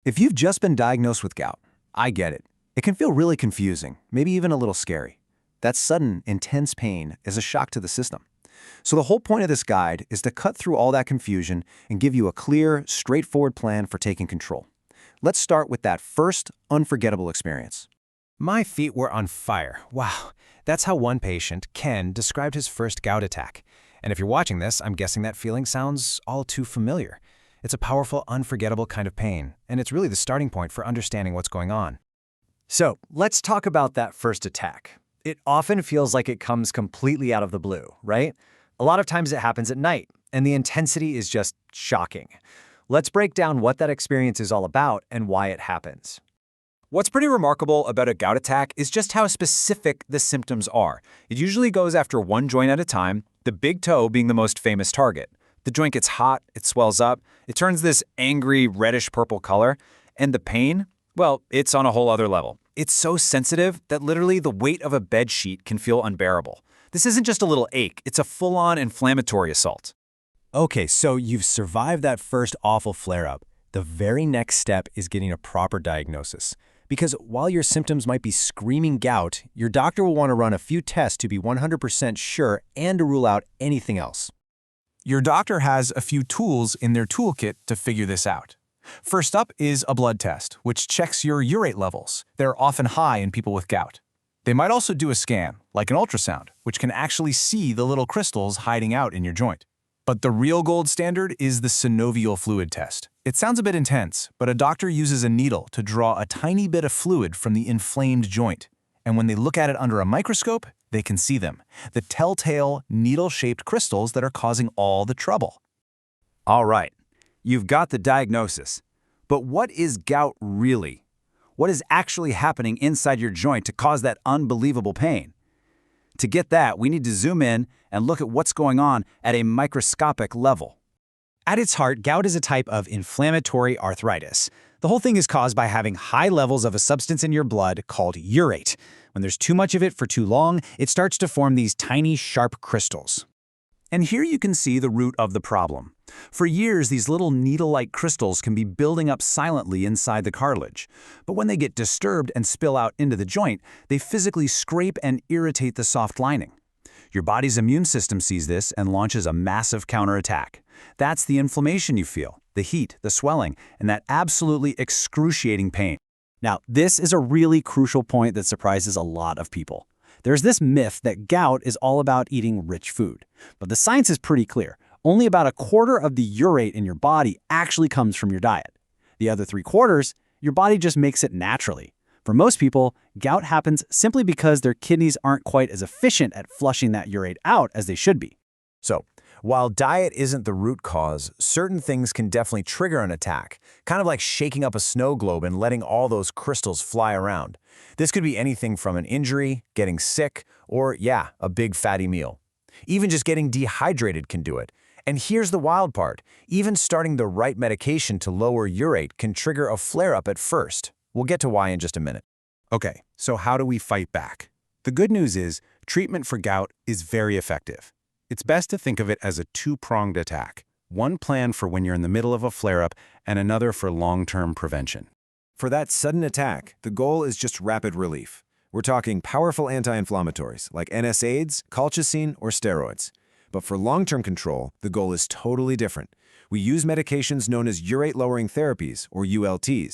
If you've just been diagnosed with gout, I get it. It can feel really confusing, maybe even a little scary. That sudden, intense pain is a shock to the system. So the whole point of this guide is to cut through all that confusion and give you a clear, straightforward plan for taking control. Let's start with that first, unforgettable experience. My feet were on fire. Wow. That's how one patient, Ken, described his first gout attack. And if you're watching this, I'm guessing that feeling sounds all too familiar. It's a powerful, unforgettable kind of pain, and it's really the starting point for understanding what's going on. So let's talk about that first attack. It often feels like it comes completely out of the blue, right? A lot of times it happens at night, and the intensity is just shocking. Let's break down what that experience is all about and why it happens. What's pretty remarkable about a gout attack is just how specific the symptoms are. It usually goes after one joint at a time, the big toe being the most famous target. The joint gets hot, it swells up, it turns this angry reddish-purple color, and the pain, well, it's on a whole other level. It's so sensitive that literally the weight of a bed sheet can feel unbearable. This isn't just a little ache, it's a full-on inflammatory assault. Okay, so you've survived that first awful flare-up. The very next step is getting a proper diagnosis. Because while your symptoms might be screaming gout, your doctor will want to run a few tests to be 100% sure and to rule out anything else. Your doctor has a few tools in their toolkit to figure this out. First up is a blood test, which checks your urate levels. They're often high in people with gout. They might also do a scan, like an ultrasound, which can actually see the little crystals hiding out in your joint. But the real gold standard is the synovial fluid test. It sounds a bit intense, but a doctor uses a needle to draw a tiny bit of fluid from the inflamed joint. And when they look at it under a microscope, they can see them, the telltale needle-shaped crystals that are causing all the trouble. All right, you've got the diagnosis. But what is gout really? What is actually happening inside your joint to cause that unbelievable pain? To get that, we need to zoom in and look at what's going on at a microscopic level. At its heart, gout is a type of inflammatory arthritis. The whole thing is caused by having high levels of a substance in your blood called urate. When there's too much of it for too long, it starts to form these tiny, sharp crystals. And here you can see the root of the problem. For years, these little needle-like crystals can be building up silently inside the cartilage. But when they get disturbed and spill out into the joint, they physically scrape and irritate the soft lining. Your body's immune system sees this and launches a massive counterattack. That's the inflammation you feel, the heat, the swelling, and that absolutely excruciating pain. Now, this is a really crucial point that surprises a lot of people. There's this myth that gout is all about eating rich food. But the science is pretty clear. Only about a quarter of the urate in your body actually comes from your diet. The other 3/4, your body just makes it naturally. For most people, gout happens simply because their kidneys aren't quite as efficient at flushing that urate out as they should be. So, while diet isn't the root cause, certain things can definitely trigger an attack, kind of like shaking up a snow globe and letting all those crystals fly around. This could be anything from an injury, getting sick, or, yeah, a big fatty meal. Even just getting dehydrated can do it. And here's the wild part. Even starting the right medication to lower urate can trigger a flare-up at first. We'll get to why in just a minute. Okay, so how do we fight back? The good news is, treatment for gout is very effective. It's best to think of it as a two-pronged attack. One plan for when you're in the middle of a flare-up and another for long-term prevention. For that sudden attack, the goal is just rapid relief. We're talking powerful anti-inflammatories like NSAIDs, colchicine, or steroids. But for long-term control, the goal is totally different. We use medications known as urate-lowering therapies, or ULTs.